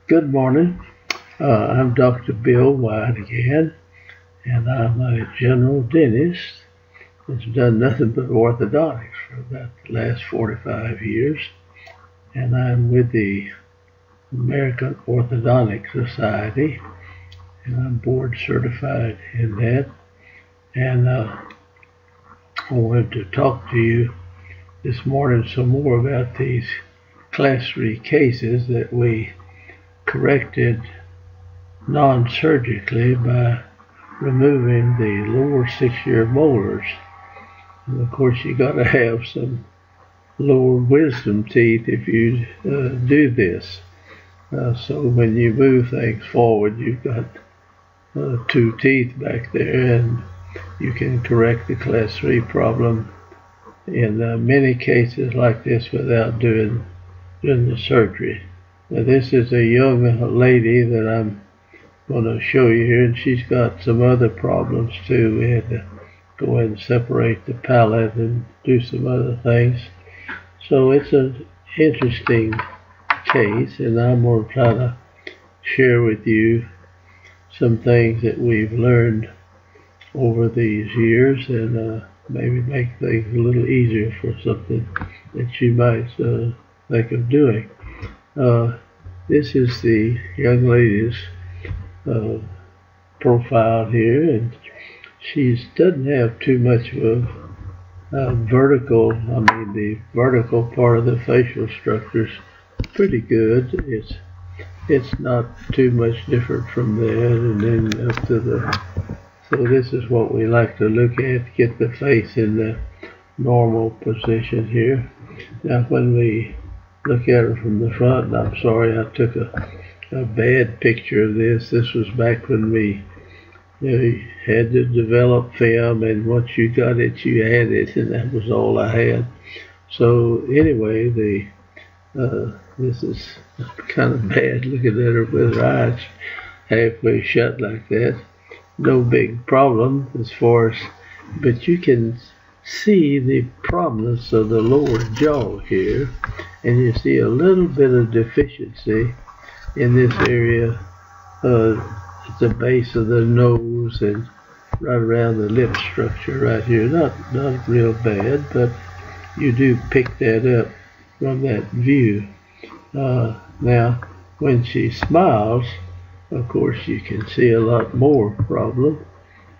Good morning. I'm Dr. Bill Wyatt again, and I'm a general dentist that's done nothing but orthodontics for about the last 45 years. And I'm with the American Orthodontic Society, and I'm board certified in that. And I wanted to talk to you this morning some more about these Class 3 cases that we corrected non-surgically by removing the lower 6-year molars. And of course you got to have some lower wisdom teeth if you do this. So when you move things forward, you've got 2 teeth back there, and you can correct the Class 3 problem in many cases like this without doing the surgery. Now this is a young lady that I'm going to show you here, and she's got some other problems too. We had to go and separate the palate and do some other things. So it's an interesting case, and I'm going to try to share with you some things that we've learned over these years, and maybe make things a little easier for something that you might think of doing. This is the young lady's profile here, and she doesn't have too much of the vertical part of the facial structure's pretty good. It's not too much different from that, and then up to the, so this is what we like to look at, get the face in the normal position here. Now when we look at her from the front, and I'm sorry I took a bad picture of this. This was back when we had to develop film, and once you got it, you had it, and that was all I had. So anyway, this is kind of bad looking at her with her eyes halfway shut like that. No big problem as far as, but you can see the prominence of the lower jaw here, and you see a little bit of deficiency in this area at the base of the nose and right around the lip structure right here. Not real bad, but you do pick that up from that view. Now when she smiles, of course you can see a lot more problem.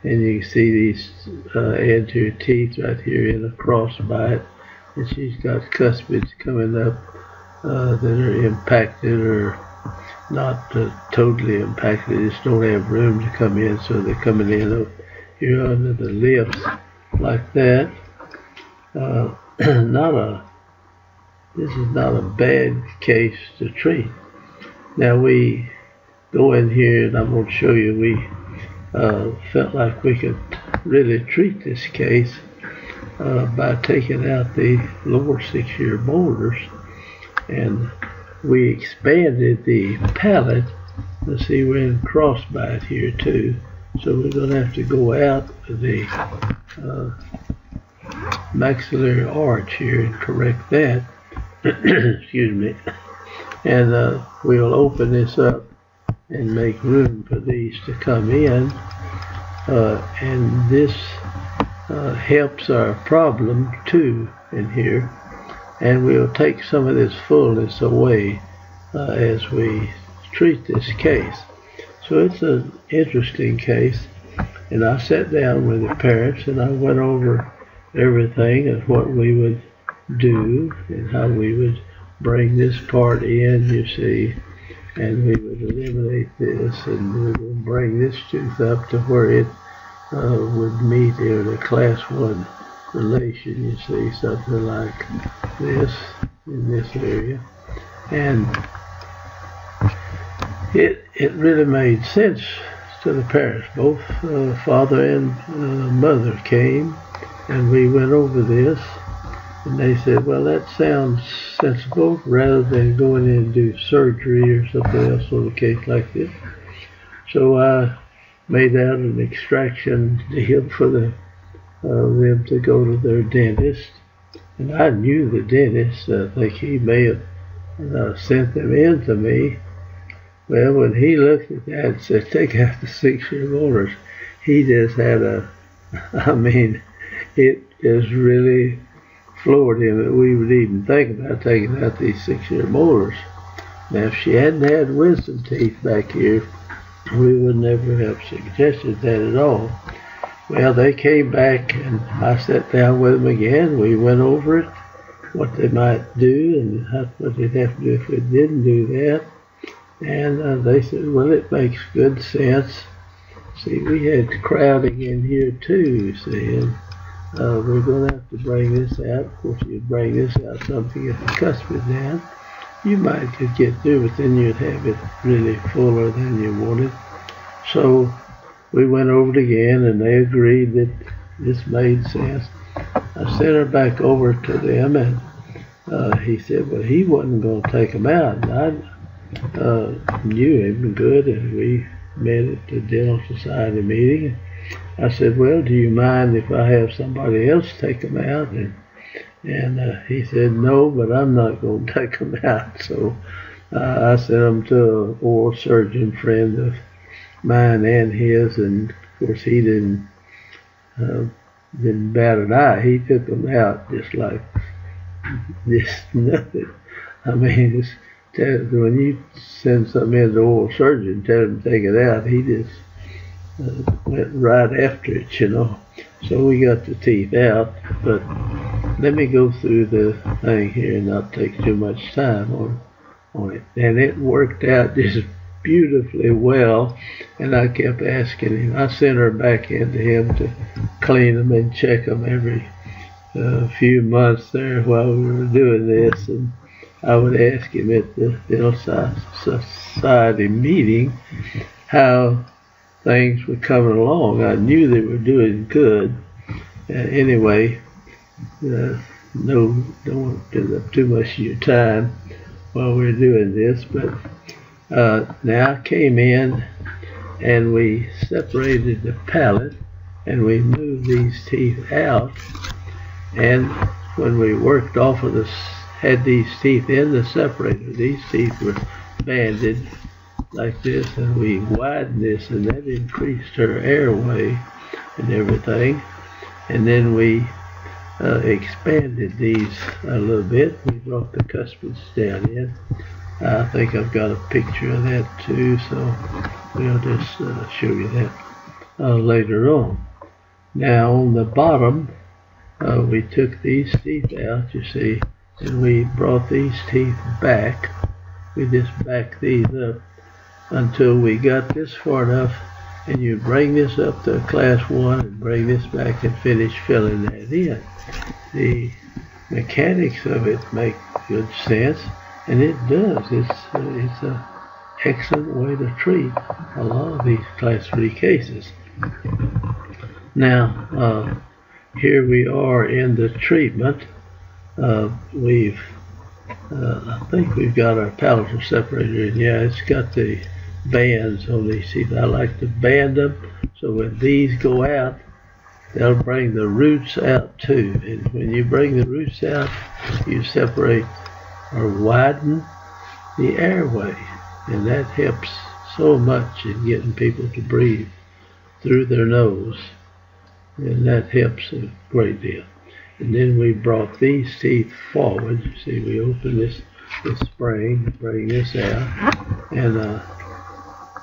And you can see these anterior teeth right here in a crossbite, and she's got cuspids coming up that are impacted or not totally impacted. They just don't have room to come in, so they're coming in here under the lips like that. This is not a bad case to treat. Now we go in here, and I'm going to show you, we felt like we could really treat this case by taking out the lower 6-year molars, and we expanded the palate. Let's see, we're in crossbite here too, so we're going to have to go out with the maxillary arch here and correct that. Excuse me. And we'll open this up and make room for these to come in, and this helps our problem too in here, and we'll take some of this fullness away as we treat this case. So it's an interesting case, and I sat down with the parents and I went over everything of what we would do and how we would bring this part in, you see, and we would eliminate this, and we would bring this tooth up to where it would meet in a Class 1 relation, you see, something like this in this area. And it really made sense to the parents. Both father and mother came, and we went over this, and they said, well, that sounds sensible, rather than going in and do surgery or something else on a case like this. So I made out an extraction deal for them to go to their dentist. And I knew the dentist. I think he may have sent them in to me Well, when he looked at that and said, take out the 6-year molars, he just had I mean, it just really floored him that we would even think about taking out these 6-year molars. Now, if she hadn't had wisdom teeth back here, we would never have suggested that at all. Well, they came back and I sat down with them again. We went over it, what they might do and what they'd have to do if we didn't do that. And they said, well, it makes good sense. See, we had crowding in here too, see, and we're going to have to bring this out. Of course, you'd bring this out some to get the cuspid down. You might could get through, but then you'd have it really fuller than you wanted. So we went over it again, and they agreed that this made sense. I sent her back over to them, and he said, well, he wasn't going to take them out. And I knew him good, and we met at the Dental Society meeting. I said, well, do you mind if I have somebody else take them out? And he said, no, but I'm not going to take them out. So I sent them to an oral surgeon friend of mine and his, and of course he didn't bat an eye. He took them out just like just nothing. I mean, when you send something in to the oral surgeon, tell him to take it out, he just went right after it, you know. So we got the teeth out, but let me go through the thing here and not take too much time on it. And it worked out just beautifully well, and I kept asking him. I sent her back into him to clean them and check them every few months there while we were doing this, and I would ask him at the Dental Society meeting how things were coming along. I knew they were doing good. Anyway, don't take up too much of your time while we're doing this, but now I came in and we separated the palate and we moved these teeth out, and when we worked off of this, had these teeth in the separator, these teeth were banded like this, and we widened this, and that increased her airway and everything. And then we expanded these a little bit. We brought the cuspids down in. I think I've got a picture of that too, so we'll just show you that later on. Now on the bottom, we took these teeth out, you see, and we brought these teeth back. We just backed these up until we got this far enough, and you bring this up to class 1 and bring this back and finish filling that in. The mechanics of it make good sense, and it does. It's an excellent way to treat a lot of these class 3 cases. Now, here we are in the treatment. I think we've got our palatal separator in. Yeah, it's got the bands on these teeth. I like to band them so when these go out, they'll bring the roots out too. And when you bring the roots out, you separate or widen the airway, and that helps so much in getting people to breathe through their nose, and that helps a great deal. And then we brought these teeth forward. You see, we open this spring, bring this out, and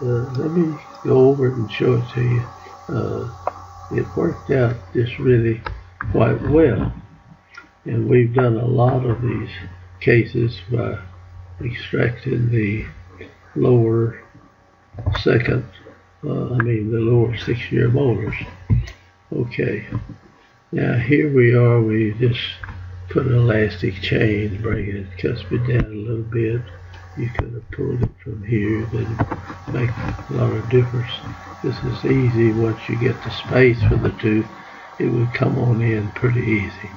let me go over it and show it to you. It worked out just really quite well, and we've done a lot of these cases by extracting the lower the lower 6-year molars. Okay. Now here we are, we just put an elastic chain, bringing the cuspid down a little bit. You could have pulled it from here, that would make a lot of difference. This is easy once you get the space for the tooth, it would come on in pretty easy.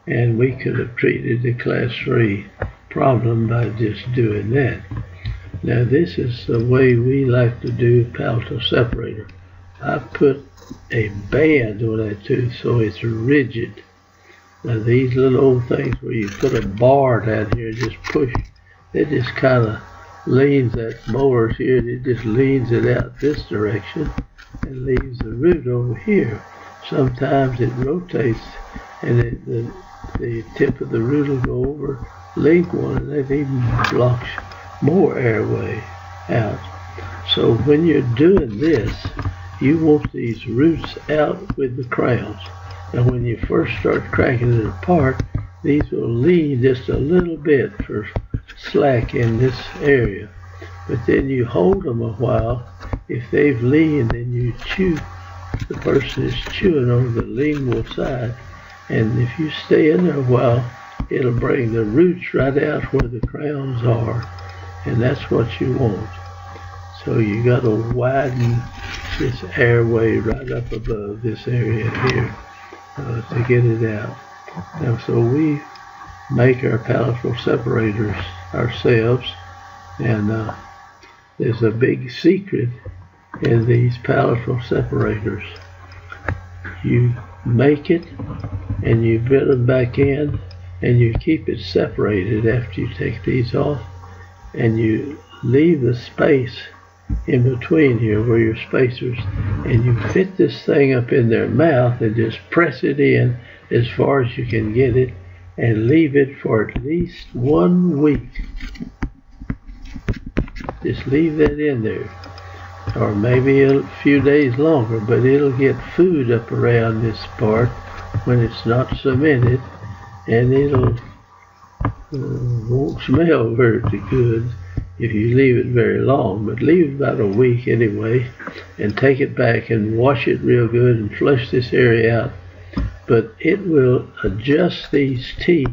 And we could have treated the class 3 problem by just doing that. Now this is the way we like to do palatal separator. I put a band on that tooth so it's rigid. Now these little old things where you put a bar down here and just push, it just kind of leans that molars here, and it just leans it out this direction and leaves the root over here. Sometimes it rotates, and the tip of the root will go over link one, and that even blocks more airway out. So when you're doing this, you want these roots out with the crowns. And when you first start cracking it apart, these will lean just a little bit for slack in this area. But then you hold them a while. If they've leaned, then you chew. The person is chewing on the lingual side. And if you stay in there a while, it'll bring the roots right out where the crowns are. And that's what you want. So you got to widen this airway right up above this area here to get it out. Now, so we make our palatal separators ourselves, and there's a big secret in these palatal separators. You make it, and you build them back in, and you keep it separated after you take these off, and you leave the space in between here where your spacers, and you fit this thing up in their mouth and just press it in as far as you can get it, and leave it for at least 1 week. Just leave that in there, or maybe a few days longer, but it'll get food up around this part when it's not cemented, and it'll won't smell very good if you leave it very long. But leave it about a week anyway, and take it back and wash it real good and flush this area out. But it will adjust these teeth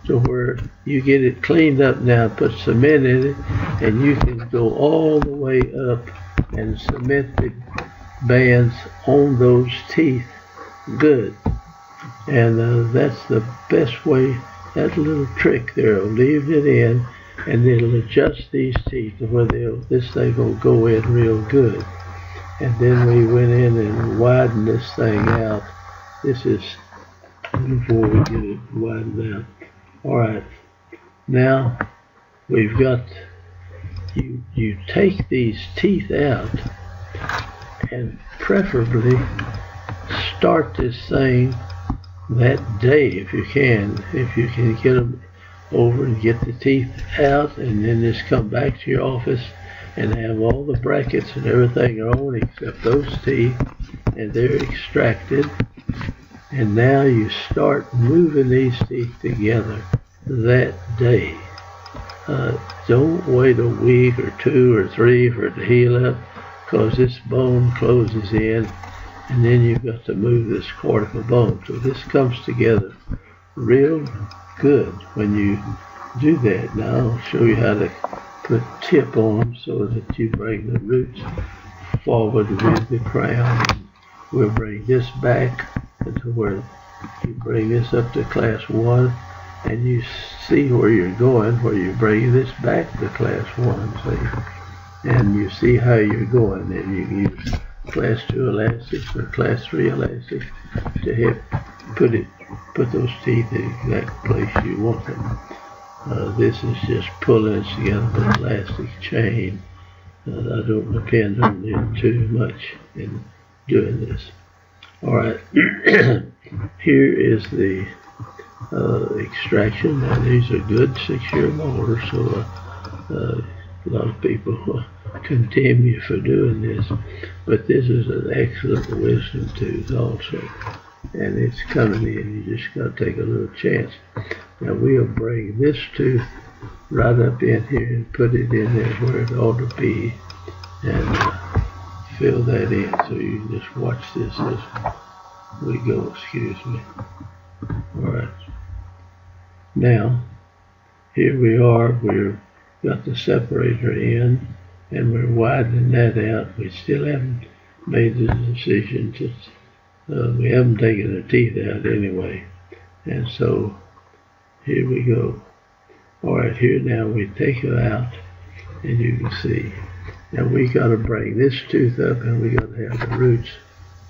to where you get it cleaned up now, put cement in it, and you can go all the way up and cement the bands on those teeth good. And that's the best way. That little trick there will leave it in, and it'll adjust these teeth to where this thing will go in real good. And then we went in and widened this thing out. This is before we get it widened out. Alright, now we've got, you take these teeth out, and preferably start this thing that day if you can. If you can get them over and get the teeth out, and then just come back to your office and have all the brackets and everything on except those teeth, and they're extracted. And now you start moving these teeth together that day. Don't wait a week or 2 or 3 for it to heal up, because this bone closes in, and then you've got to move this cortical bone. So this comes together real good when you do that. Now I'll show you how to put tip on them so that you bring the roots forward with the crown. We'll bring this back to where you bring this up to class 1, and you see where you're going, where you bring this back to class 1, see? And you see how you're going, and you use class 2 elastics or class 3 elastics to help put those teeth in the exact place you want them. This is just pulling it together with elastic chain. I don't depend on it too much in doing this. Alright, here is the extraction. Now these are good 6-year molars, so a lot of people condemn you for doing this, but this is an excellent wisdom tooth also, and it's coming in. You just got to take a little chance. Now we'll bring this tooth right up in here and put it in there where it ought to be, and fill that in. So you can just watch this as we go. Excuse me. Alright. Now, here we are. We've got the separator in, and we're widening that out. We still haven't made the decision to, we haven't taken the teeth out anyway. And so, here we go. Alright, here now we take it out, and you can see. Now we got to bring this tooth up, and we got to have the roots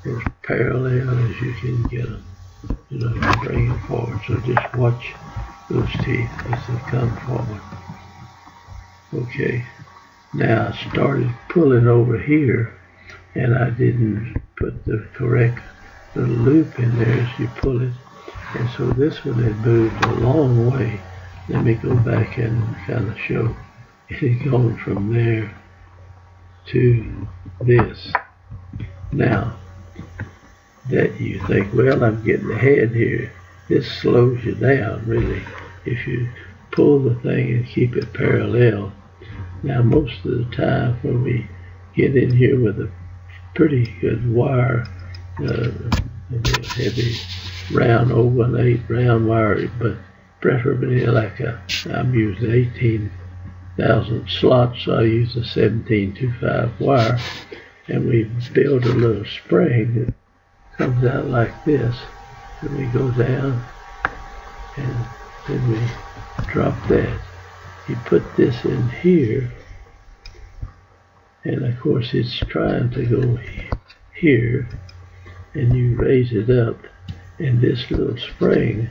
as parallel as you can get them. You know, bring it forward. So just watch those teeth as they come forward. Okay, now I started pulling over here, and I didn't put the correct little loop in there as you pull it, and so this one had moved a long way. Let me go back and kind of show it had gone from there to this. Now, that you think, well, I'm getting ahead here. This slows you down, really, if you pull the thing and keep it parallel. Now, most of the time when we get in here with a pretty good wire, a real heavy round 018 round wire, but preferably like I'm using 18,000 slots, so I use a 1725 wire, and we build a little spring that comes out like this, and we go down, and then we drop that. You put this in here, and of course it's trying to go here, and you raise it up, and this little spring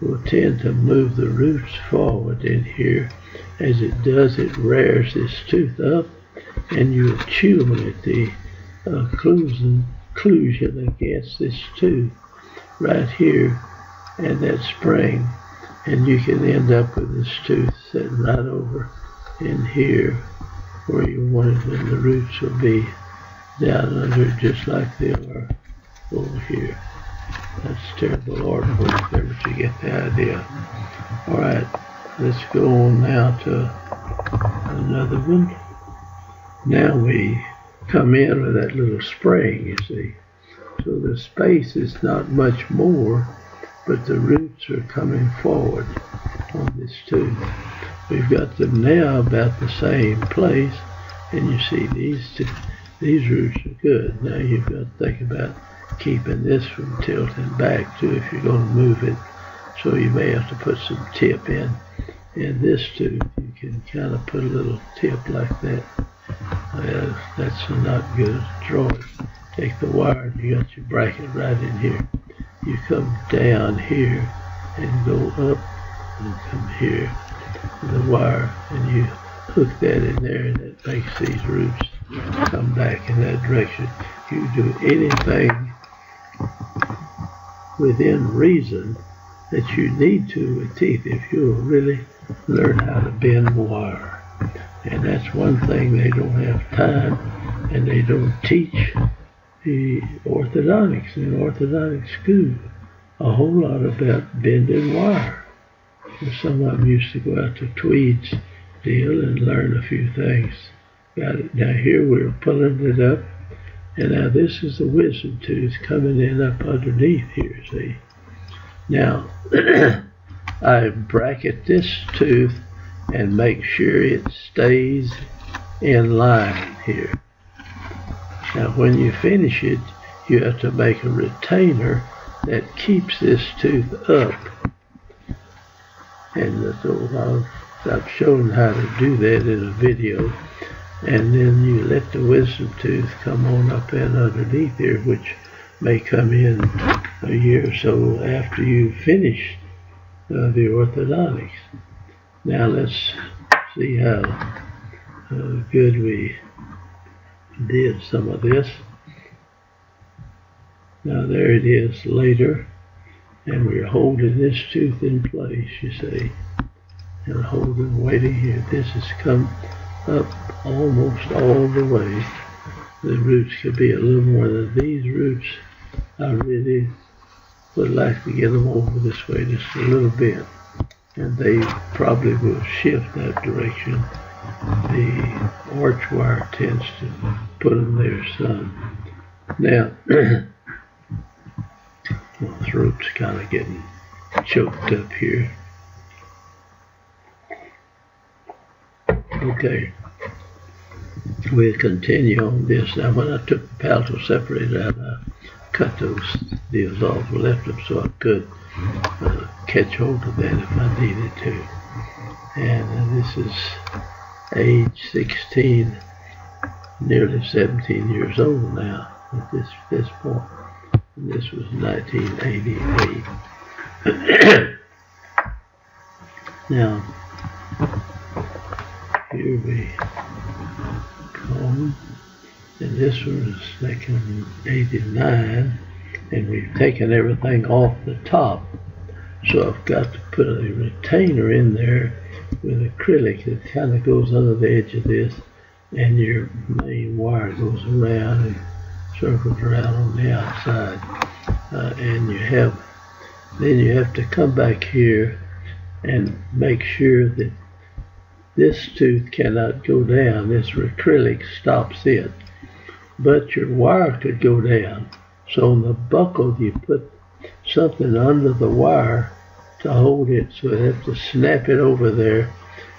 will tend to move the roots forward in here. As it does, it rears this tooth up, and you accumulate the occlusion against this tooth right here and that spring, and you can end up with this tooth sitting right over in here where you want it, and the roots will be down under just like they are over here. That's terrible artwork there, but you get the idea. Alright, let's go on now to another one. Now we come in with that little spring, you see. So the space is not much more, but the roots are coming forward on this tooth. We've got them now about the same place, and you see these roots are good. Now you've got to think about keeping this from tilting back too if you're going to move it. So you may have to put some tip in. And this tooth, you can kind of put a little tip like that. That's not good. Draw it. Take the wire, and you got your bracket right in here. You come down here and go up and come here with the wire, and you hook that in there, and that makes these roots come back in that direction. You do anything within reason that you need to with teeth if you'll really learn how to bend wire. And that's one thing they don't have time, and they don't teach the orthodontics in orthodontic school a whole lot about bending wire. And some of them used to go out to Tweed's deal and learn a few things. Got it. Now here we're pulling it up, and now this is the wisdom tooth coming in up underneath here, see. Now I bracket this tooth and make sure it stays in line here. Now when you finish it, you have to make a retainer that keeps this tooth up. And so I've shown how to do that in a video. And then you let the wisdom tooth come on up in underneath here, which may come in a year or so after you finish the orthodontics. Now let's see how good we did some of this. Now there it is later, and we're holding this tooth in place, you see, and holding, waiting here. This has come up almost all the way. The roots could be a little more than these roots. I really would like to get them over this way just a little bit, and they probably will shift that direction. The arch wire tends to put them there some. Now, my throat's kind of getting choked up here. Okay, we'll continue on this. Now when I took the palatal separator out, I cut those deals off, left them so I could catch hold of that if I needed to. And this is age 16, nearly 17 years old now at this point. And this was 1988. Now, here we comb, and this one is 289, and we've taken everything off the top. So I've got to put a retainer in there with acrylic that kind of goes under the edge of this, and your main wire goes around and circles around on the outside. And then you have to come back here and make sure that this tooth cannot go down. This acrylic stops it. But your wire could go down. So on the buckle you put something under the wire to hold it, so you have to snap it over there,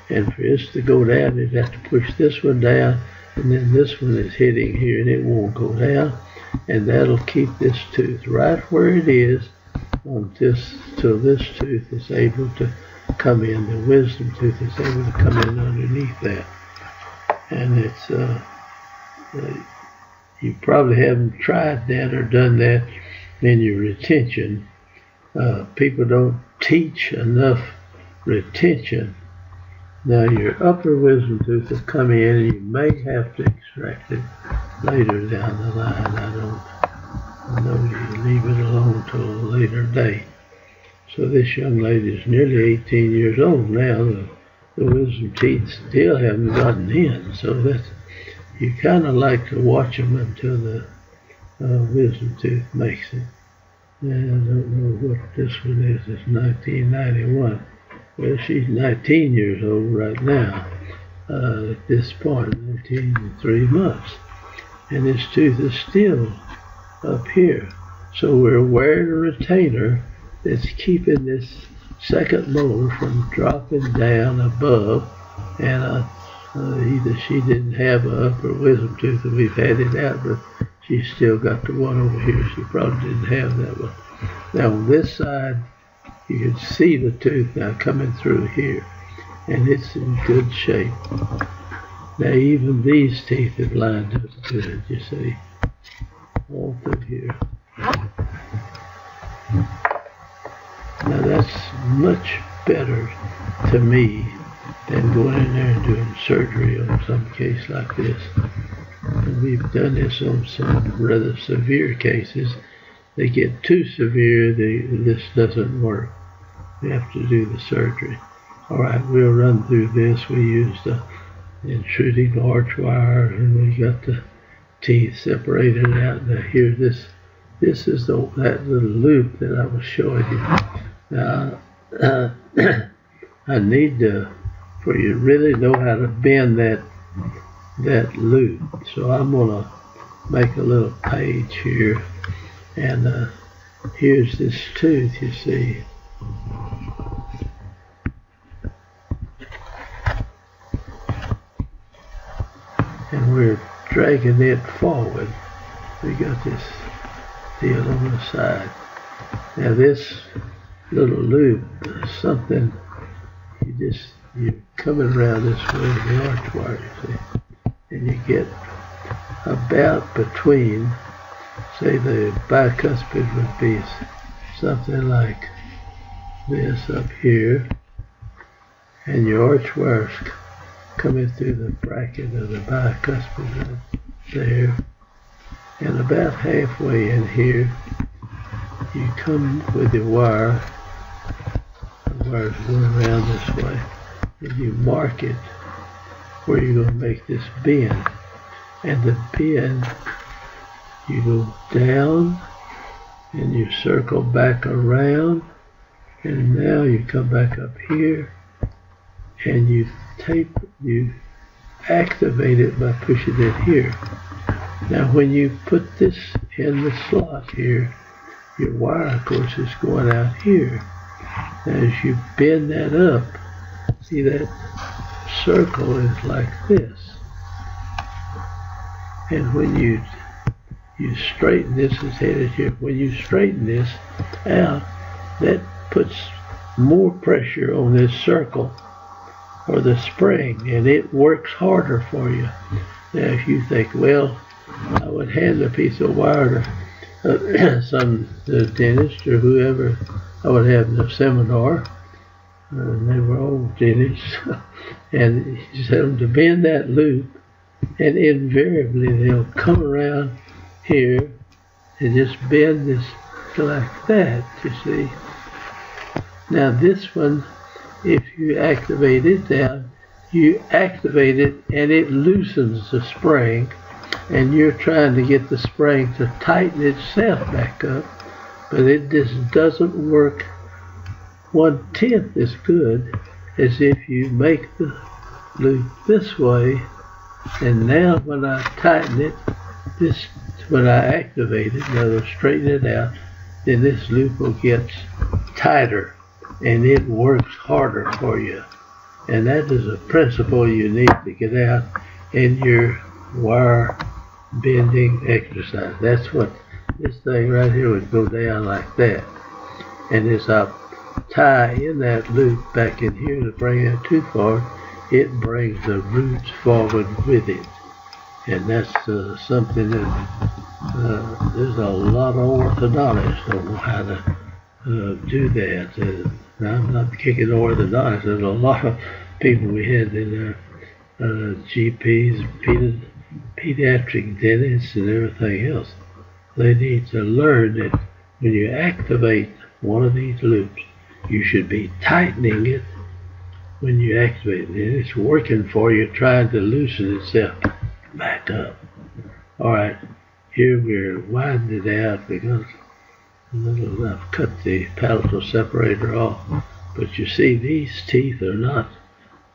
and for this to go down you have to push this one down, and then this one is hitting here and it won't go down, and that'll keep this tooth right where it is until this tooth is able to come in. The wisdom tooth is able to come in underneath that. And it's you probably haven't tried that or done that in your retention. People don't teach enough retention. Now your upper wisdom tooth will come in, and you may have to extract it later down the line. I don't know, you leave it alone till a later date. So this young lady is nearly 18 years old now. The wisdom teeth still haven't gotten in, so that's, you kind of like to watch them until the wisdom tooth makes it. And I don't know what this one is. It's 1991. Well, she's 19 years old right now at this point, 19 and 3 months. And this tooth is still up here. So we're wearing a retainer that's keeping this second molar from dropping down above. And either she didn't have an upper wisdom tooth and we've had it out, but she's still got the one over here. She probably didn't have that one. Now on this side, you can see the tooth now coming through here, and it's in good shape. Now even these teeth have lined up good, you see, all through here. Now that's much better to me than going in there and doing surgery on some case like this. And we've done this on some rather severe cases. They get too severe, this doesn't work. We have to do the surgery. All right, we'll run through this. We used the intruding arch wire, and we got the teeth separated out. Now here, this is that little loop that I was showing you. Now, I need to, for you to really know how to bend that loop. So I'm gonna make a little page here, and here's this tooth, you see. And we're dragging it forward. We got this deal on the side. Now this little loop is something you're coming around this way, the arch wire, you see, and you get about between, say the bicuspid would be something like this up here, and your arch wire's coming through the bracket of the bicuspid right there, and about halfway in here you come with your wire. The wire's going around this way, and you mark it where you're going to make this bend. And the bend, you go down and you circle back around, and now you come back up here and you activate it by pushing it here. Now when you put this in the slot here, your wire, of course, is going out here. Now as you bend that up, see that circle is like this. And when you straighten this, is headed here. When you straighten this out, that puts more pressure on this circle or the spring, and it works harder for you. Now if you think, well, I would hand a piece of wire to the dentist or whoever I would have in the seminar, and they were old dentists, and he said them to bend that loop, and invariably they'll come around here and just bend this like that, you see. Now this one, if you activate it down, you activate it and it loosens the spring, and you're trying to get the spring to tighten itself back up, but it just doesn't work 1/10 as good as if you make the loop this way. And now when I tighten it, when I activate it, in other words, straighten it out, then this loop will get tighter and it works harder for you. And that is a principle you need to get out in your wire bending exercise. That's what this thing right here would go down like that. And as I tie in that loop back in here to bring it too far, it brings the roots forward with it. And that's something that there's a lot of orthodontists don't know how to do that. Now, I'm not kicking orthodontists. There's a lot of people we had in GPs, pediatric dentists, and everything else. They need to learn that when you activate one of these loops, you should be tightening it when you activate it. And it's working for you, trying to loosen itself back up. Alright, here we're widening it out because I've cut the palatal separator off. But you see, these teeth are not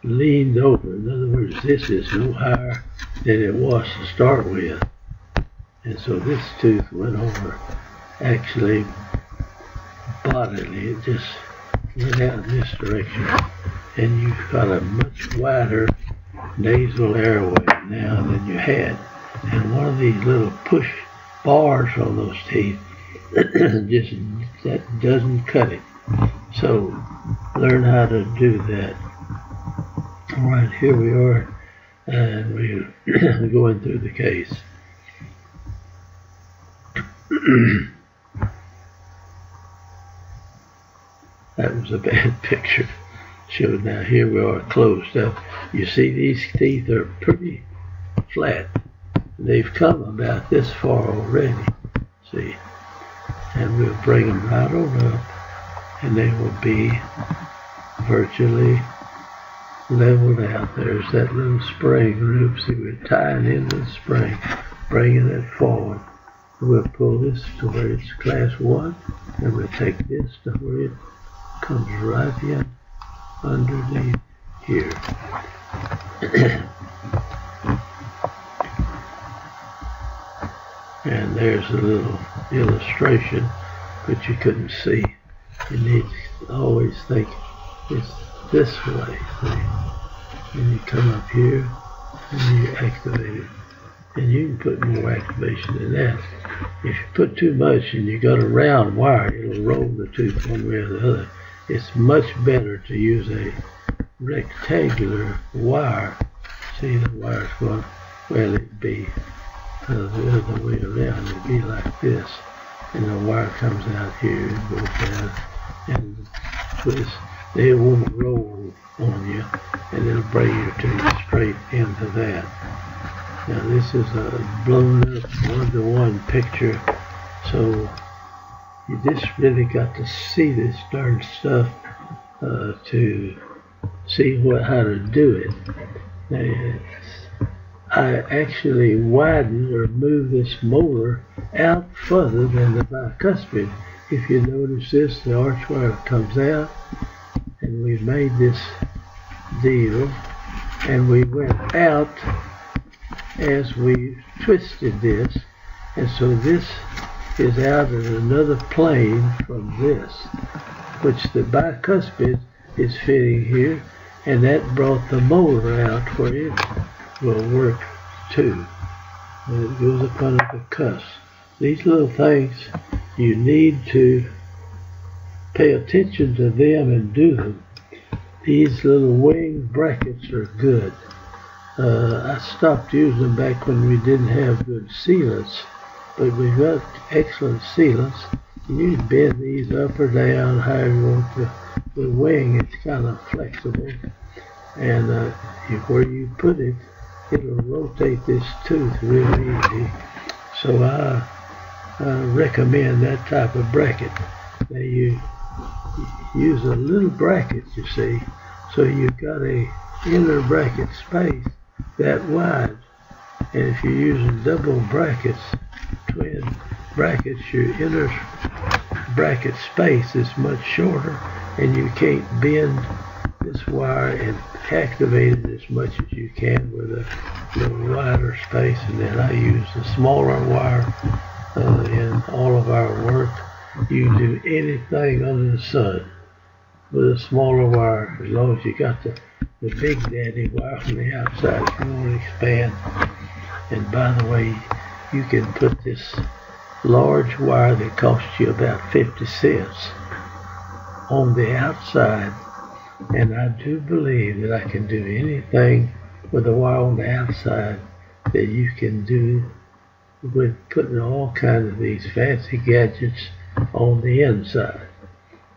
leaned over. In other words, this is no higher than it was to start with. And so this tooth went over actually bodily. It just went out in this direction. And you've got a much wider nasal airway now than you had. And one of these little push bars on those teeth just that doesn't cut it. So learn how to do that. All right, here we are, and we're going through the case. That was a bad picture. Showed now here we are closed up. You see these teeth are pretty flat. They've come about this far already. See, and we'll bring them right on up, and they will be virtually leveled out. There's that little spring loop. See, we're tying in the spring, bringing it forward. We'll pull this to where it's class 1, and we'll take this to where it comes right in underneath here. And there's a little illustration, but you couldn't see. You need to always think it's this way. See? And you come up here and you activate it. And you can put more activation in that. If you put too much and you got a round wire, it'll roll the tooth one way or the other. It's much better to use a rectangular wire. See, the wire's going, well, it'd be the other way around. It'd be like this. And the wire comes out here and goes down. And twist. It won't roll on you. And it'll bring your tooth straight into that. Now this is a blown up 1-to-1 picture. So you just really got to see this darn stuff to see how to do it. Now, I actually widen or move this molar out further than the bicuspid. If you notice this, the arch wire comes out, and we made this deal, and we went out as we twisted this, and so this is out at another plane from this, which the bicuspid is fitting here, and that brought the molar out where it will work too. And it goes up under the cusp. These little things, you need to pay attention to them and do them. These little wing brackets are good. I stopped using them back when we didn't have good sealants, but we've got excellent sealants, you bend these up or down, however you want. The wing is kind of flexible, and where you put it, it'll rotate this tooth real easy. So I recommend that type of bracket. Now you use a little bracket, you see, so you've got a inner bracket space that wide. And if you're using double brackets, twin brackets, your inner bracket space is much shorter, and you can't bend this wire and activate it as much as you can with a little wider space. And then I use the smaller wire in all of our work. You can do anything under the sun with a smaller wire, as long as you got the big daddy wire on the outside if you want to expand. And by the way, you can put this large wire that costs you about 50 cents on the outside, and I do believe that I can do anything with a wire on the outside that you can do with putting all kinds of these fancy gadgets on the inside.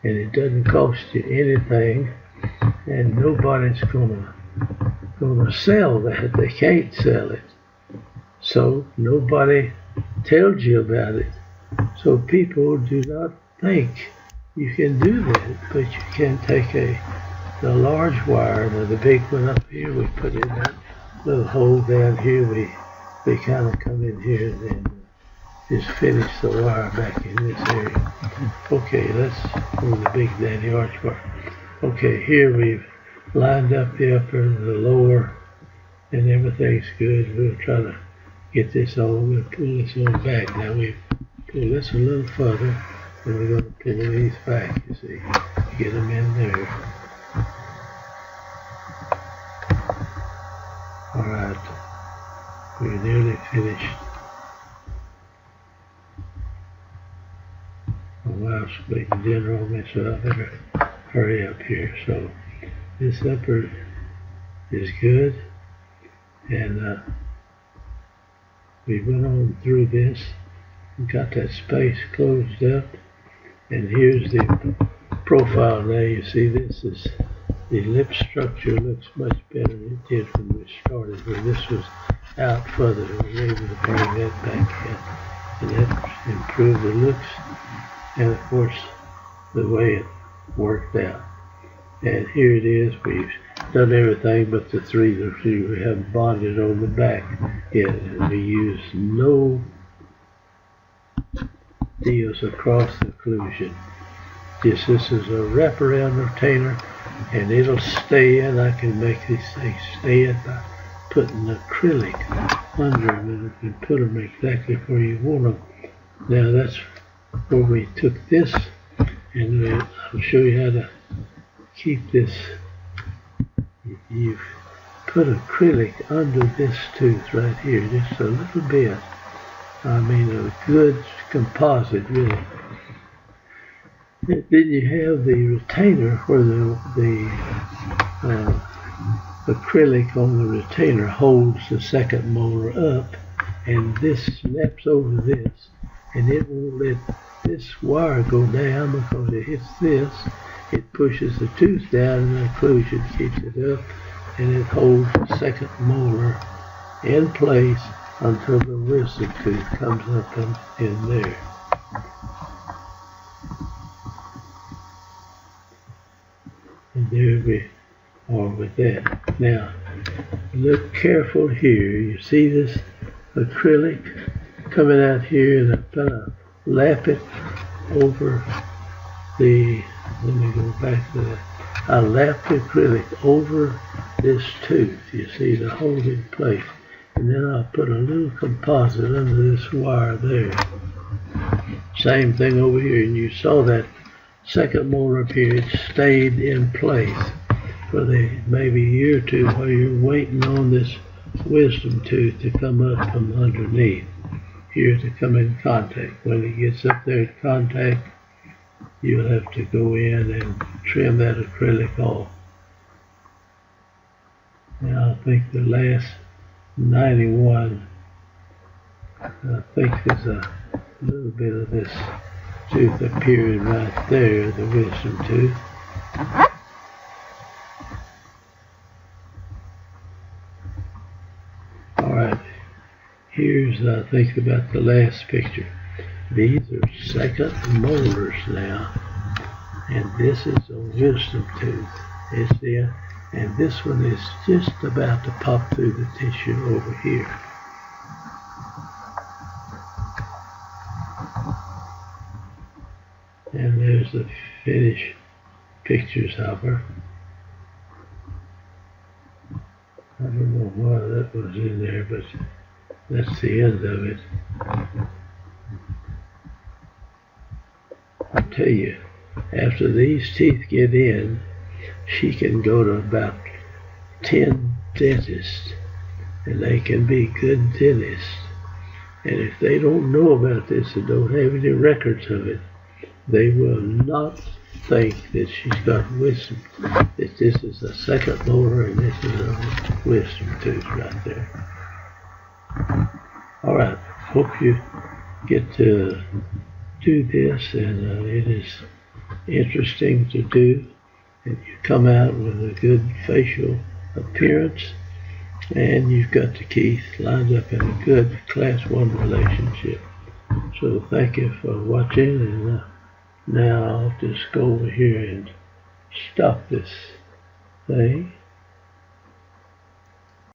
And it doesn't cost you anything, and nobody's gonna sell that. They can't sell it, so nobody tells you about it. So people do not think you can do that, but you can take the large wire. Now the big one up here, we put in that little hole down here. We kind of come in here and then just finish the wire back in this area. Okay, let's go the big daddy arch wire. Okay, here we've lined up the upper and the lower, and everything's good. We'll try to get this on. We'll pull this on back. Now we pull this a little further, and we're going to pull these back, you see. Get them in there. Alright, we're nearly finished. My wife's making dinner on me, so I better hurry up here. So this upper is good, and we went on through this and got that space closed up, and here's the profile. Now you see this is the lip structure looks much better than it did when we started. When this was out further, we were able to bring that back in, and that improved the looks and of course the way it worked out. And here it is. We've done everything but the three we have bonded on the back yet, and we use no deals across the occlusion. This is a wraparound retainer, and it'll stay in. I can make these things stay in by putting acrylic under them and put them exactly where you want them. Now that's where we took this, and I'll show you how to keep this. You've put acrylic under this tooth right here, just a little bit. I mean, a good composite, really. Then you have the retainer where the acrylic on the retainer holds the second molar up, and this snaps over this, and it won't let this wire go down because it hits this. It pushes the tooth down, and the occlusion keeps it up, and it holds the second molar in place until the wisdom tooth comes up in there. And there we are with that. Now, look careful here. You see this acrylic coming out here, and I'm going to lap it over the, let me go back to that. I lap the acrylic over this tooth, you see, to hold it in place. And then I'll put a little composite under this wire there. Same thing over here, and you saw that second molar up here, it stayed in place for maybe a year or two while you're waiting on this wisdom tooth to come up from underneath here to come in contact. When it gets up there in contact, you'll have to go in and trim that acrylic off. Now I think the last 91, I think there's a little bit of this tooth appearing right there, the wisdom tooth. Alright, here's, I think, about the last picture. These are second molars now, and this is a wisdom tooth. It's there, and this one is just about to pop through the tissue over here. And there's the finished pictures of her. I don't know why that was in there, but that's the end of it. I tell you, after these teeth get in, she can go to about 10 dentists, and they can be good dentists. And if they don't know about this and don't have any records of it, they will not think that she's got wisdom. That this is a second molar and this is a wisdom tooth right there. Alright, hope you get to do this, and it is interesting to do, and you come out with a good facial appearance, and you've got the teeth lined up in a good class 1 relationship. So thank you for watching, and now I'll just go over here and stop this thing.